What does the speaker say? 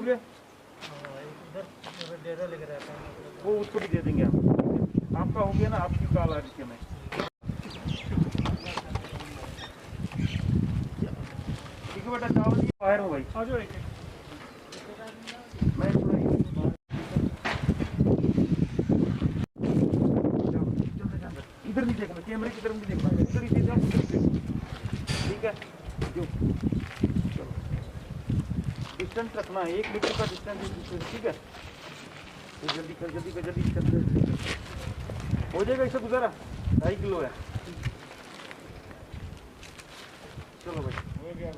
दोगे? इधर डेरा लेकर आता है, वो उसको भी दे देंगे हम। आपका हो गया ना, आपकी कॉल आ रही थी हमें। ठीक है बेटा, चावल की बाहर हो भाई, आ जाओ एक मैं इधर नहीं देखना, कैमरे की तरफ नहीं देखना, इधर ही देखना। ठीक है, जो चलो डिस्टेंस रखना है, 1 मीटर का डिस्टेंस। ठीक है, तो जल्दी कर, जल्दी कर, जल्दी कर, हो जाएगा। इससे गुजारा 2.5 किलो है। चलो भाई, हो गया।